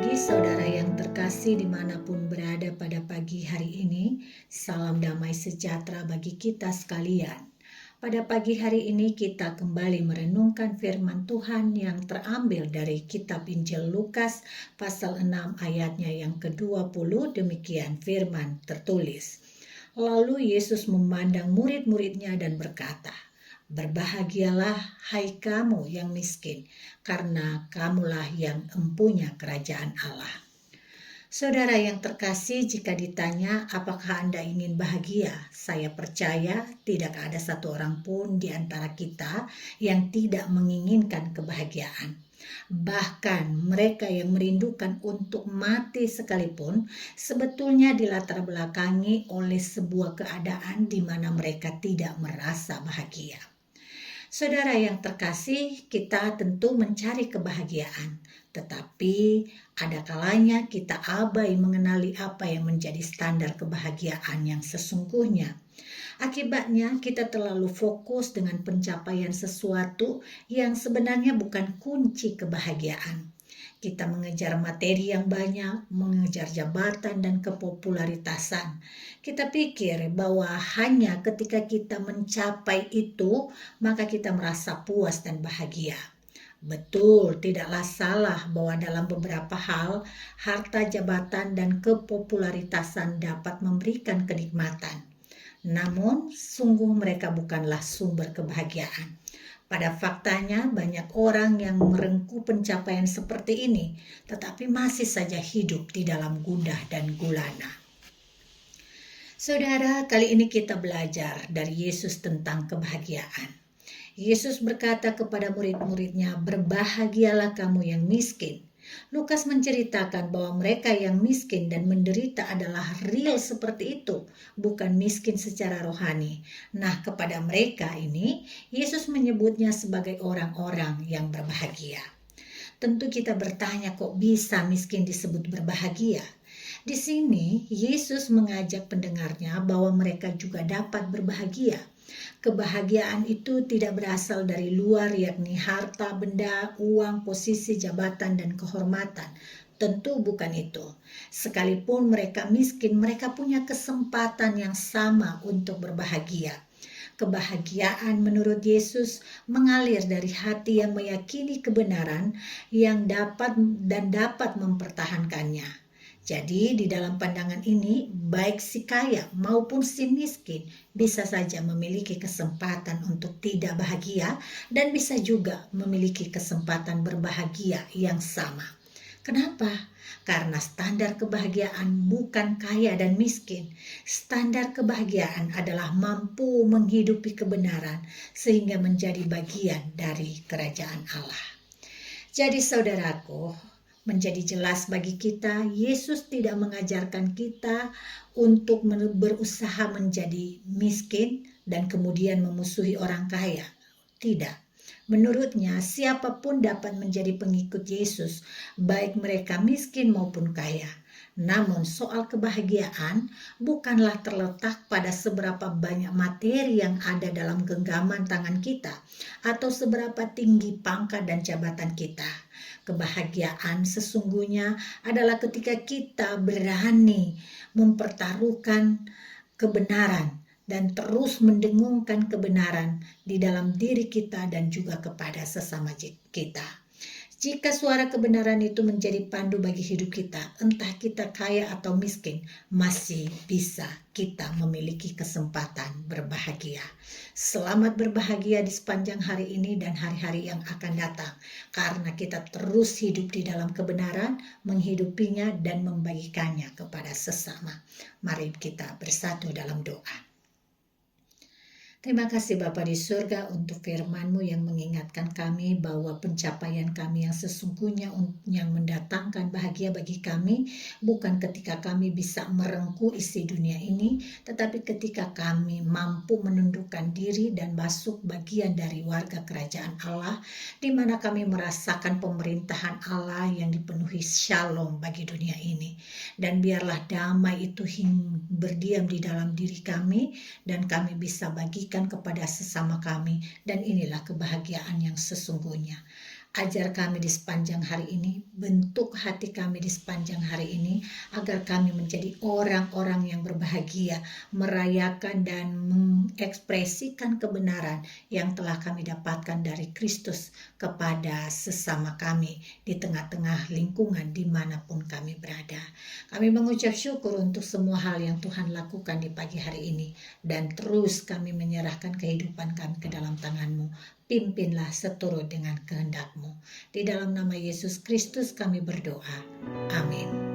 pagi saudara yang terkasih dimanapun berada pada pagi hari ini. Salam damai sejahtera bagi kita sekalian. Pada pagi hari ini kita kembali merenungkan firman Tuhan yang terambil dari kitab Injil Lukas pasal 6 ayatnya yang ke-20. Demikian firman tertulis. Lalu Yesus memandang murid-muridnya dan berkata, "Berbahagialah hai kamu yang miskin, karena kamulah yang empunya kerajaan Allah." Saudara yang terkasih, jika ditanya apakah Anda ingin bahagia, saya percaya tidak ada satu orang pun di antara kita yang tidak menginginkan kebahagiaan. Bahkan mereka yang merindukan untuk mati sekalipun sebetulnya dilatar belakangi oleh sebuah keadaan di mana mereka tidak merasa bahagia. Saudara yang terkasih, kita tentu mencari kebahagiaan, tetapi ada kalanya kita abai mengenali apa yang menjadi standar kebahagiaan yang sesungguhnya. Akibatnya kita terlalu fokus dengan pencapaian sesuatu yang sebenarnya bukan kunci kebahagiaan. Kita mengejar materi yang banyak, mengejar jabatan dan kepopularitasan. Kita pikir bahwa hanya ketika kita mencapai itu, maka kita merasa puas dan bahagia. Betul, tidaklah salah bahwa dalam beberapa hal, harta, jabatan, dan kepopularitasan dapat memberikan kenikmatan. Namun, sungguh mereka bukanlah sumber kebahagiaan. Pada faktanya, banyak orang yang merengkuh pencapaian seperti ini, tetapi masih saja hidup di dalam gundah dan gulana. Saudara, kali ini kita belajar dari Yesus tentang kebahagiaan. Yesus berkata kepada murid-muridnya, "Berbahagialah kamu yang miskin." Lukas menceritakan bahwa mereka yang miskin dan menderita adalah real seperti itu, bukan miskin secara rohani. Nah, kepada mereka ini, Yesus menyebutnya sebagai orang-orang yang berbahagia. Tentu kita bertanya, kok bisa miskin disebut berbahagia? Di sini, Yesus mengajak pendengarnya bahwa mereka juga dapat berbahagia. Kebahagiaan itu tidak berasal dari luar, yakni harta, benda, uang, posisi, jabatan, dan kehormatan. Tentu bukan itu. Sekalipun mereka miskin, mereka punya kesempatan yang sama untuk berbahagia. Kebahagiaan menurut Yesus mengalir dari hati yang meyakini kebenaran yang dapat mempertahankannya. Jadi di dalam pandangan ini, baik si kaya maupun si miskin bisa saja memiliki kesempatan untuk tidak bahagia dan bisa juga memiliki kesempatan berbahagia yang sama. Kenapa? Karena standar kebahagiaan bukan kaya dan miskin. Standar kebahagiaan adalah mampu menghidupi kebenaran sehingga menjadi bagian dari kerajaan Allah. Jadi saudaraku, menjadi jelas bagi kita, Yesus tidak mengajarkan kita untuk berusaha menjadi miskin dan kemudian memusuhi orang kaya. Tidak. Menurutnya, siapapun dapat menjadi pengikut Yesus, baik mereka miskin maupun kaya. Namun soal kebahagiaan bukanlah terletak pada seberapa banyak materi yang ada dalam genggaman tangan kita atau seberapa tinggi pangkat dan jabatan kita. Kebahagiaan sesungguhnya adalah ketika kita berani mempertaruhkan kebenaran dan terus mendengungkan kebenaran di dalam diri kita dan juga kepada sesama kita. Jika suara kebenaran itu menjadi pandu bagi hidup kita, entah kita kaya atau miskin, masih bisa kita memiliki kesempatan berbahagia. Selamat berbahagia di sepanjang hari ini dan hari-hari yang akan datang, karena kita terus hidup di dalam kebenaran, menghidupinya dan membagikannya kepada sesama. Mari kita bersatu dalam doa. Terima kasih Bapa di surga untuk firman-Mu yang mengingatkan kami bahwa pencapaian kami yang sesungguhnya yang mendatangkan bahagia bagi kami bukan ketika kami bisa merengkuh isi dunia ini, tetapi ketika kami mampu menundukkan diri dan masuk bagian dari warga kerajaan Allah, di mana kami merasakan pemerintahan Allah yang dipenuhi shalom bagi dunia ini. Dan biarlah damai itu berdiam di dalam diri kami dan kami bisa bagikan kepada sesama kami, dan inilah kebahagiaan yang sesungguhnya. Ajar kami di sepanjang hari ini, bentuk hati kami di sepanjang hari ini, agar kami menjadi orang-orang yang berbahagia, merayakan dan mengekspresikan kebenaran yang telah kami dapatkan dari Kristus kepada sesama kami di tengah-tengah lingkungan dimanapun kami berada. Kami mengucap syukur untuk semua hal yang Tuhan lakukan di pagi hari ini, dan terus kami menyerahkan kehidupan kami ke dalam tangan-Mu. Pimpinlah seturut dengan kehendak-Mu. Di dalam nama Yesus Kristus kami berdoa. Amin.